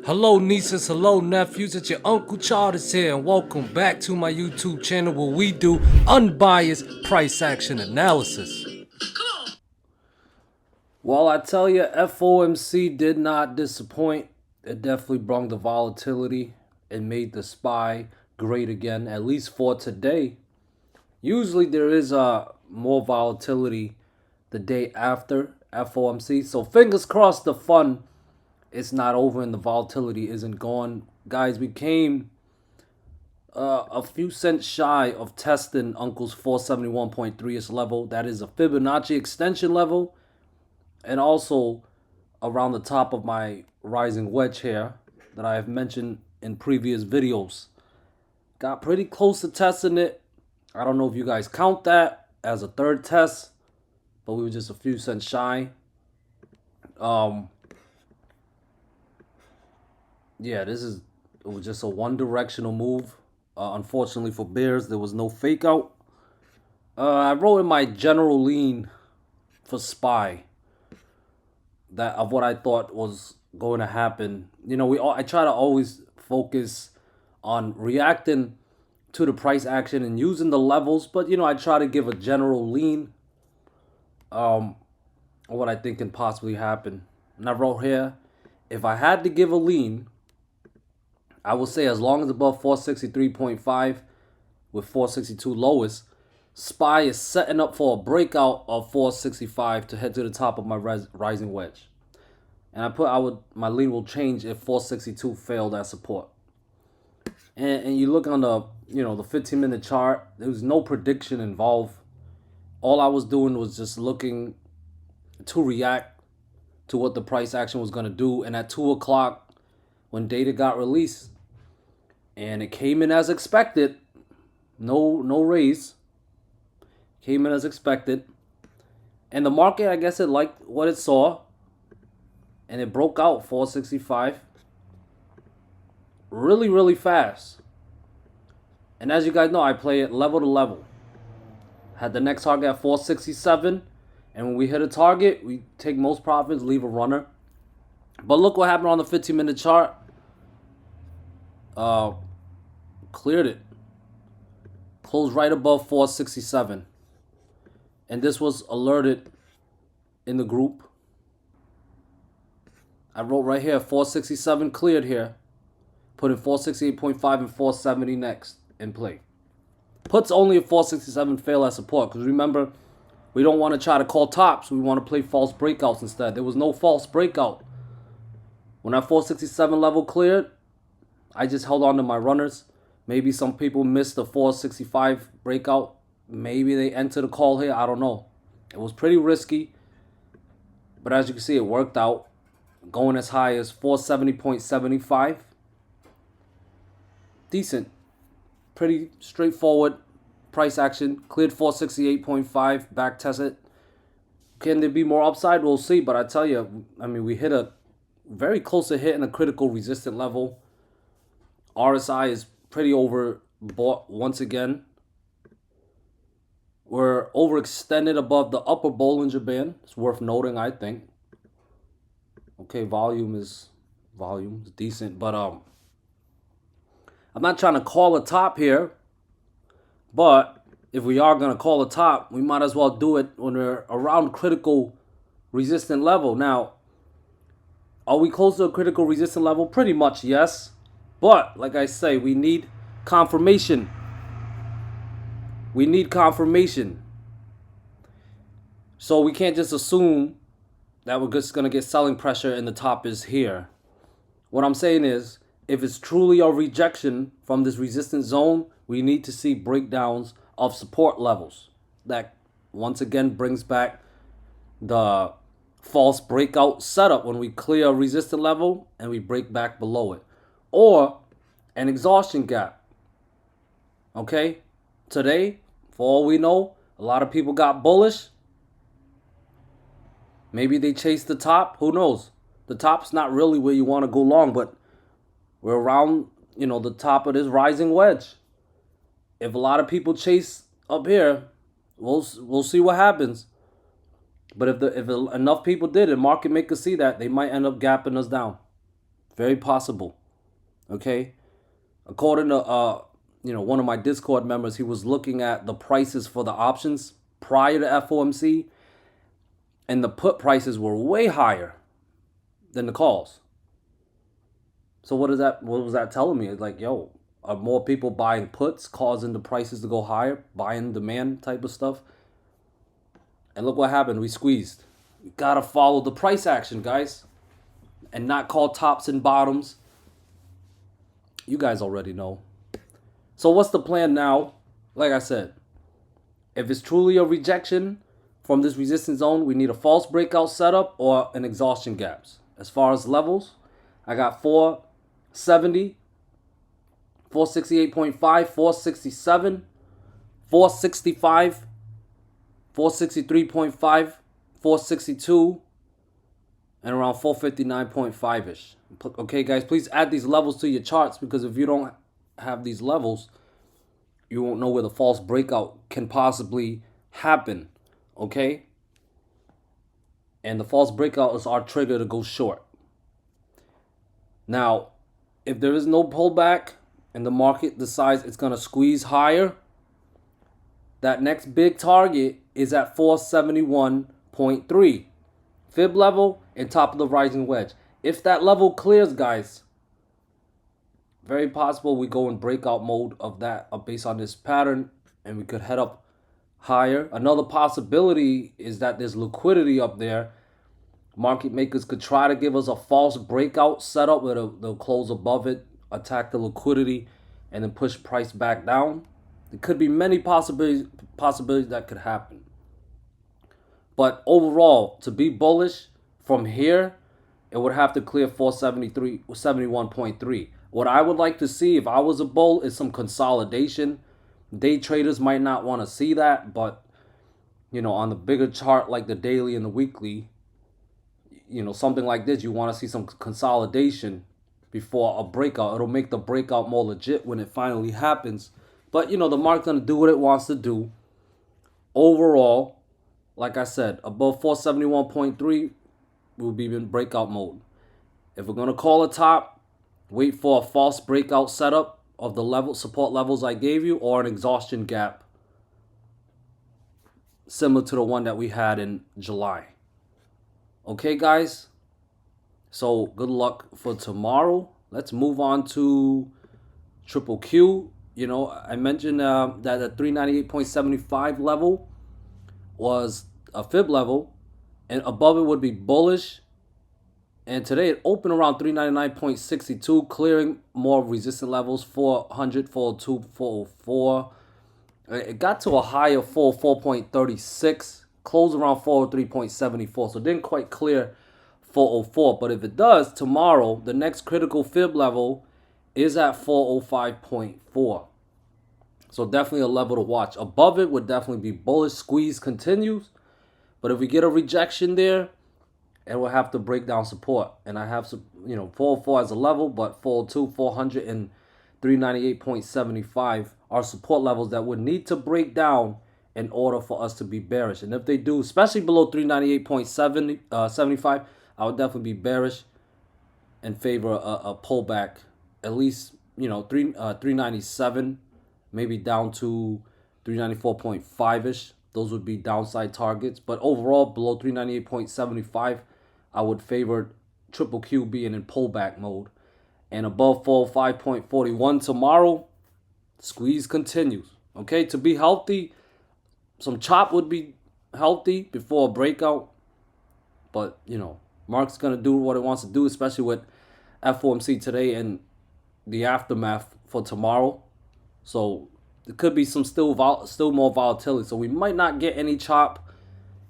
Hello nieces, hello nephews, it's your Uncle Charles here, and welcome back to my YouTube channel where we do unbiased price action analysis. Well, I tell you, FOMC did not disappoint. It definitely brought the volatility and made the SPY great again, at least for today. Usually there is more volatility the day after FOMC, so fingers crossed the fun it's not over and the volatility isn't gone. Guys, we came a few cents shy of testing Uncle's 471.3ish level. That is a Fibonacci extension level, and also around the top of my rising wedge here that I have mentioned in previous videos. Got pretty close to testing it. I don't know if you guys count that as a third test, but we were just a few cents shy. Yeah, it was just a one-directional move. Unfortunately for bears, there was no fake out. I wrote in my general lean for SPY that of what I thought was going to happen. You know, I try to always focus on reacting to the price action and using the levels, but you know, I try to give a general lean of what I think can possibly happen. And I wrote here, if I had to give a lean, I would say as long as above 463.5 with 462 lowest, SPY is setting up for a breakout of 465 to head to the top of my rising wedge. And my lean will change if 462 failed as support. And you look on the the 15-minute chart, there was no prediction involved. All I was doing was just looking to react to what the price action was going to do. And at 2 o'clock, when data got released, and it came in as expected, no raise, came in as expected, and the market, I guess, it liked what it saw, and it broke out 465 really fast. And as you guys know, I play it level to level. Had the next target at 467, and when we hit a target, we take most profits, leave a runner. But look what happened on the 15-minute chart. Cleared it. Closed right above 467. And this was alerted in the group. I wrote right here, 467 cleared here. Put in 468.5 and 470 next in play. Puts only a 467 fail as support, because remember, we don't want to try to call tops. We want to play false breakouts instead. There was no false breakout. When that 467 level cleared, I just held on to my runners. Maybe some people missed the 465 breakout. Maybe they entered a call here. I don't know. It was pretty risky. But as you can see, it worked out. Going as high as 470.75. Decent. Pretty straightforward price action. Cleared 468.5. Back tested. Can there be more upside? We'll see. But I tell you, I mean, we hit a very close to hitting a critical resistant level. RSI is pretty overbought once again. We're overextended above the upper Bollinger Band. It's worth noting, I think. Okay, volume is decent, but I'm not trying to call a top here. But if we are gonna call a top, we might as well do it when we're around critical resistant level. Now, are we close to a critical resistant level? Pretty much, yes. But, like I say, we need confirmation. We need confirmation. So we can't just assume that we're just going to get selling pressure and the top is here. What I'm saying is, if it's truly a rejection from this resistance zone, we need to see breakdowns of support levels. That, once again, brings back the false breakout setup when we clear a resistance level and we break back below it. Or an exhaustion gap. Okay? Today, for all we know, a lot of people got bullish. Maybe they chased the top. Who knows? The top's not really where you want to go long, but we're around, the top of this rising wedge. If a lot of people chase up here, we'll see what happens. But if enough people did it, market makers see that, they might end up gapping us down. Very possible. Okay. According to one of my Discord members, he was looking at the prices for the options prior to FOMC, and the put prices were way higher than the calls. So what was that telling me? It's like, yo, are more people buying puts causing the prices to go higher, buying demand type of stuff? And look what happened. We squeezed. We gotta follow the price action, guys, and not call tops and bottoms. You guys already know. So what's the plan now? Like I said, if it's truly a rejection from this resistance zone, we need a false breakout setup or an exhaustion gaps. As far as levels, I got 470, 468.5, 467, 465, 463.5, 462, and around 459.5-ish. Okay, guys, please add these levels to your charts, because if you don't have these levels, you won't know where the false breakout can possibly happen. Okay? And the false breakout is our trigger to go short. Now, if there is no pullback and the market decides it's going to squeeze higher, that next big target is at 471.3. Fib level and top of the rising wedge. If that level clears, guys, very possible we go in breakout mode of that based on this pattern, and we could head up higher. Another possibility is that there's liquidity up there. Market makers could try to give us a false breakout setup where they'll close above it, attack the liquidity, and then push price back down. There could be many possibilities that could happen. But overall, to be bullish from here, it would have to clear 471.3. What I would like to see if I was a bull is some consolidation. Day traders might not want to see that, but on the bigger chart like the daily and the weekly, something like this, you want to see some consolidation before a breakout. It'll make the breakout more legit when it finally happens. But the market's going to do what it wants to do. Overall, like I said, above 471.3, we'll be in breakout mode. If we're going to call a top, wait for a false breakout setup of the support levels I gave you, or an exhaustion gap similar to the one that we had in July. Okay, guys? So good luck for tomorrow. Let's move on to QQQ. I mentioned that the 398.75 level was a fib level, and above it would be bullish. And today it opened around 399.62, clearing more resistant levels, 400, 402, 404. It got to a high of 404.36, closed around 403.74, so it didn't quite clear 404. But if it does, tomorrow, the next critical fib level is at 405.4. So definitely a level to watch. Above it would definitely be bullish. Squeeze continues. But if we get a rejection there, and we'll have to break down support. And I have some, 404 as a level, but 402, 400, and 398.75 are support levels that would need to break down in order for us to be bearish. And if they do, especially below 398.75, I would definitely be bearish and favor a pullback. At least, 397, maybe down to 394.5-ish. Those would be downside targets. But overall, below 398.75, I would favor QQQ being in pullback mode. And above 405.41 tomorrow, squeeze continues. Okay, to be healthy, some chop would be healthy before a breakout. But, Mark's going to do what it wants to do, especially with FOMC today and the aftermath for tomorrow. So there could be some still more volatility. So we might not get any chop.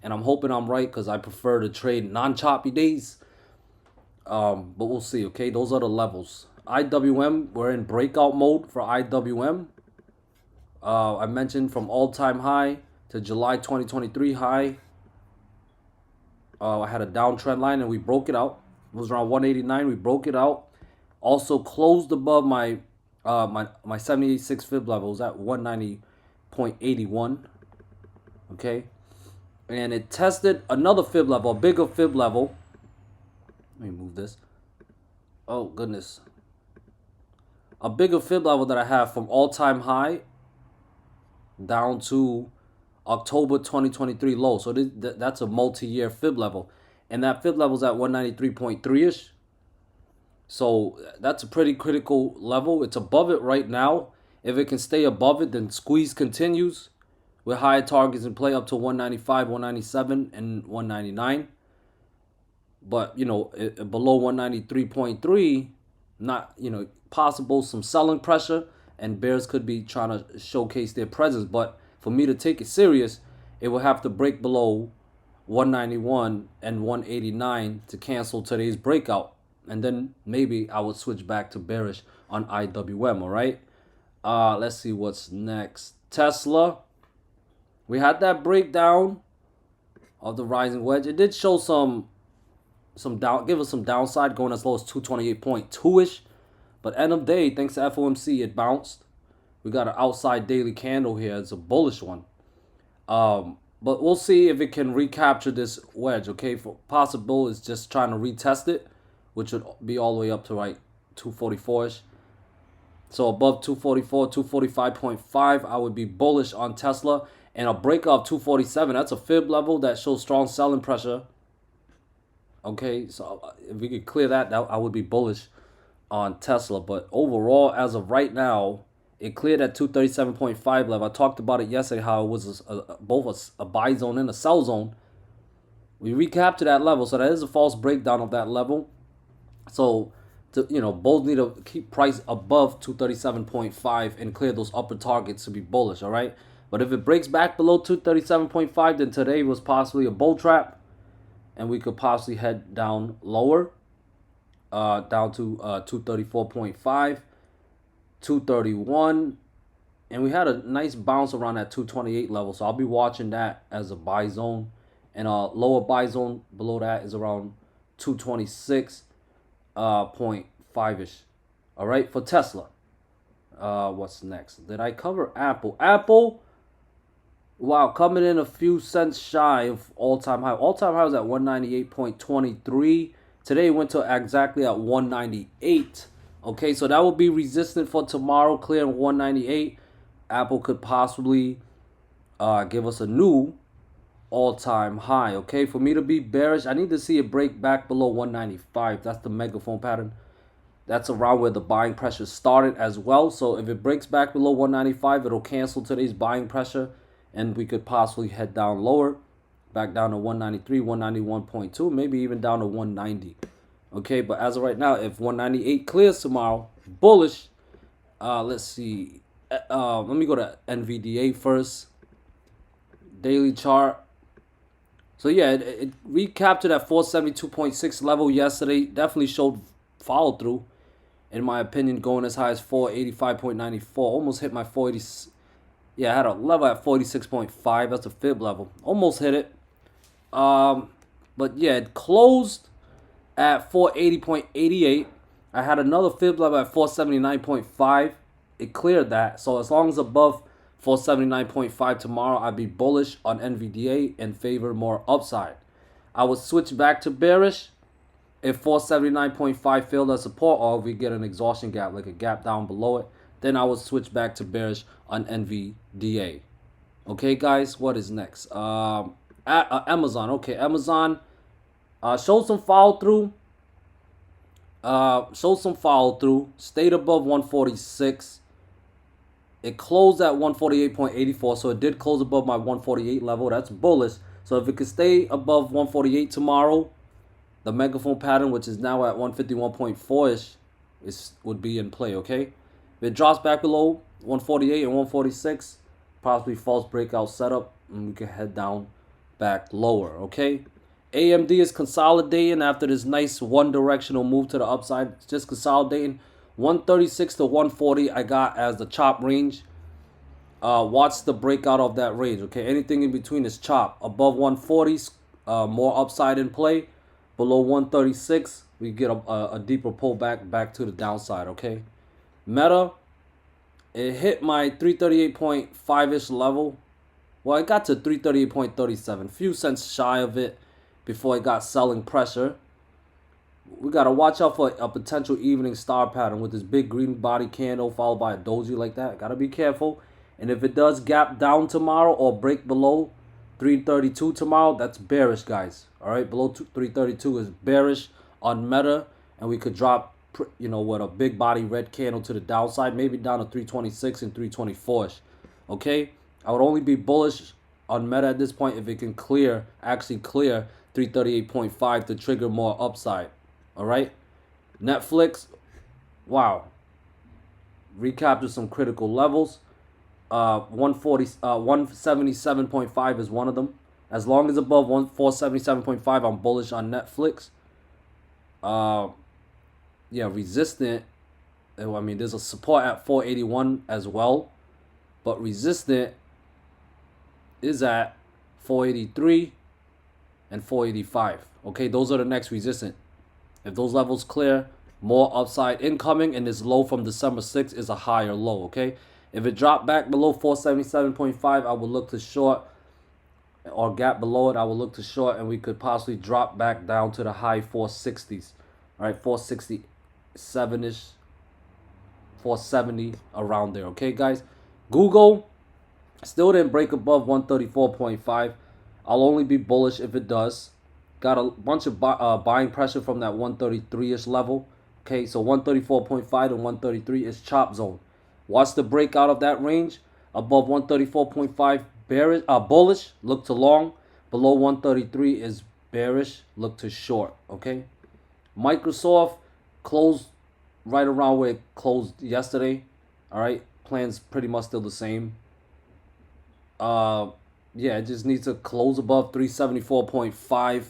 And I'm hoping I'm right, because I prefer to trade non-choppy days. But we'll see, okay? Those are the levels. IWM, we're in breakout mode for IWM. I mentioned from all-time high to July 2023 high. I had a downtrend line and we broke it out. It was around 189. We broke it out. Also closed above my 76 fib level. It was at 190.81. Okay. And it tested another fib level, a bigger fib level. Let me move this. Oh, goodness. A bigger fib level that I have from all-time high down to October 2023 low. So that's a multi-year fib level. And that fib level is at 193.3-ish. So that's a pretty critical level. It's above it right now. If it can stay above it, then squeeze continues with higher targets in play up to 195, 197, and 199. But, below 193.3, not, possible some selling pressure, and bears could be trying to showcase their presence. But for me to take it serious, it will have to break below 191 and 189 to cancel today's breakout. And then maybe I would switch back to bearish on IWM, all right? Let's see what's next. Tesla. We had that breakdown of the rising wedge. It did show some give us some downside going as low as 228.2-ish. But end of day, thanks to FOMC, it bounced. We got an outside daily candle here. It's a bullish one. But we'll see if it can recapture this wedge, okay? For possible, it's just trying to retest it, which would be all the way up to, 244-ish. So above 244, 245.5, I would be bullish on Tesla. And a breakout of 247, that's a fib level that shows strong selling pressure. Okay, so if we could clear that I would be bullish on Tesla. But overall, as of right now, it cleared at 237.5 level. I talked about it yesterday, how it was both a buy zone and a sell zone. We recaptured that level, so that is a false breakdown of that level. So, both need to keep price above 237.5 and clear those upper targets to be bullish, all right? But if it breaks back below 237.5, then today was possibly a bull trap, and we could possibly head down lower, down to 234.5, 231, and we had a nice bounce around that 228 level, so I'll be watching that as a buy zone, and a lower buy zone below that is around 226.5-ish. All right, for Tesla. What's next? Did I cover Apple? Apple, wow, coming in a few cents shy of all-time high. All-time high was at 198.23. Today it went to exactly at 198. Okay, so that will be resistant for tomorrow, clearing 198. Apple could possibly give us a new all-time high. Okay, for me to be bearish, I need to see it break back below 195. That's the megaphone pattern. That's around where the buying pressure started as well. So if it breaks back below 195, it'll cancel today's buying pressure, and we could possibly head down lower, back down to 193, 191.2, maybe even down to 190. Okay, but as of right now, if 198 clears tomorrow, bullish. Let's see. Let me go to NVDA first. Daily chart. So yeah, it recaptured that 472.6 level yesterday. Definitely showed follow through, in my opinion, going as high as 485.94. Almost hit my 480. Yeah, I had a level at 46.5. That's a fib level. Almost hit it. But yeah, it closed at 480.88. I had another fib level at 479.5. It cleared that. So as long as above 479.5 tomorrow, I'd be bullish on NVDA and favor more upside. I would switch back to bearish if 479.5 failed as support, or if we get an exhaustion gap, like a gap down below it, then I would switch back to bearish on NVDA. Okay, guys, what is next? Amazon. Okay, Amazon showed some follow through. Stayed above 146. It closed at 148.84, so it did close above my 148 level. That's bullish. So if it could stay above 148 tomorrow, the megaphone pattern, which is now at 151.4-ish, would be in play, okay? If it drops back below 148 and 146, possibly false breakout setup, and we can head down back lower, okay? AMD is consolidating after this nice one-directional move to the upside. It's just consolidating. 136 to 140 I got as the chop range. Watch the breakout of that range, okay? Anything in between is chop. Above 140, more upside in play. Below 136, we get a deeper pullback back to the downside, okay? Meta, it hit my 338.5-ish level. Well, it got to 338.37, few cents shy of it before it got selling pressure. We got to watch out for a potential evening star pattern with this big green body candle followed by a doji like that. Got to be careful. And if it does gap down tomorrow or break below 332 tomorrow, that's bearish, guys. All right, below 332 is bearish on Meta, and we could drop, you know, with a big body red candle to the downside, maybe down to 326 and 324ish. Okay, I would only be bullish on Meta at this point if it can actually clear 338.5 to trigger more upside. All right, Netflix, wow, recaptured some critical levels. 177.5 is one of them. As long as above 477.5, I'm bullish on Netflix. Yeah, resistant. I mean, there's a support at 481 as well, but resistant is at 483 and 485. Okay, those are the next resistant. If those levels clear, more upside incoming, and this low from December 6th is a higher low. Okay, if it dropped back below 477.5, I would look to short, or gap below it, I would look to short, and we could possibly drop back down to the high 460s. All right, 467-ish, 470, around there. Okay, guys. Google still didn't break above 134.5. I'll only be bullish if it does. Got a bunch of buying pressure from that 133-ish level. Okay, so 134.5 to 133 is chop zone. Watch the breakout of that range. Above 134.5, bearish, bullish, look to long. Below 133 is bearish, look to short. Okay. Microsoft closed right around where it closed yesterday. All right. Plans pretty much still the same. Yeah, it just needs to close above 374.5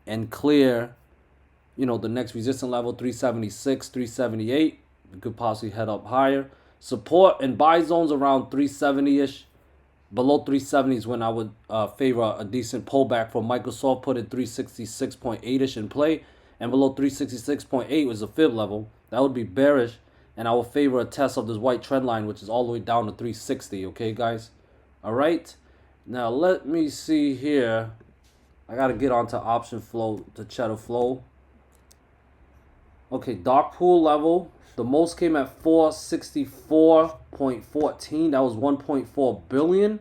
and clear, you know, the next resistance level, 376, 378. We could possibly head up higher. Support and buy zones around 370-ish. Below 370 is when I would favor a decent pullback from Microsoft. Put it 366.8-ish in play. And below 366.8 was a fib level. That would be bearish. And I will favor a test of this white trend line, which is all the way down to 360. Okay, guys? All right. Now, let me see here. I got to get onto option flow to cheddar flow. Okay, Darkpool level. The most came at 464.14. That was 1.4 billion.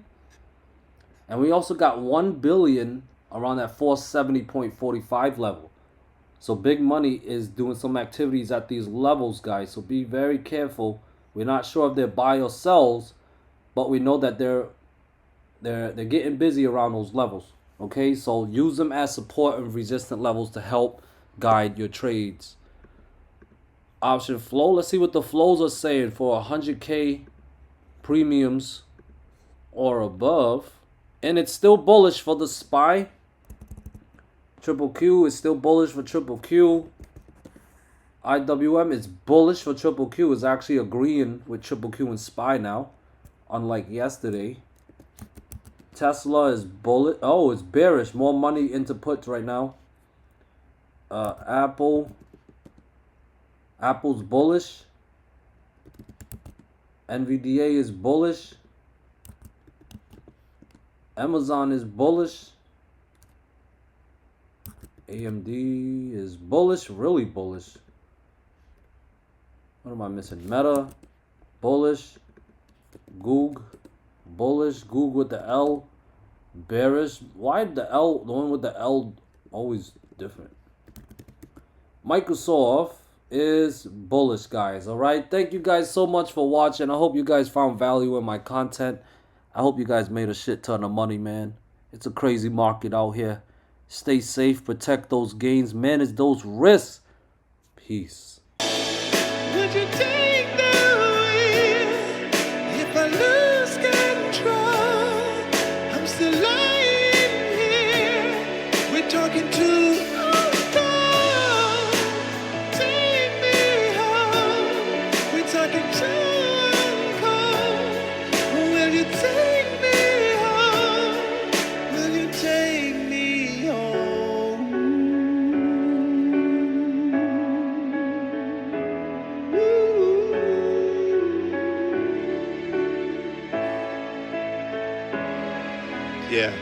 And we also got 1 billion around that 470.45 level. So big money is doing some activities at these levels, guys. So be very careful. We're not sure if they're buy or sells, but we know that they're getting busy around those levels. Okay, so use them as support and resistant levels to help guide your trades. Option flow. Let's see what the flows are saying for 100K premiums or above. And it's still bullish for the SPY. Triple Q is still bullish for Triple Q. IWM is bullish for Triple Q. Is actually agreeing with Triple Q and SPY now, unlike yesterday. Tesla is bullish. Oh, it's bearish. More money into puts right now. Apple's bullish. NVDA is bullish. Amazon is bullish. AMD is bullish, really bullish. What am I missing? Meta, bullish. GOOG, bullish. GOOG with the L, bearish. Why the one with the L always different? Microsoft is bullish, guys. All right. Thank you guys so much for watching. I hope you guys found value in my content. I hope you guys made a shit ton of money, man. It's a crazy market out here. Stay safe, protect those gains, manage those risks. Peace. Would you take the wheel if I lose control? I'm still lying here. We're talking to take me home. We're talking to will you take me home? Will you take me home? Yeah.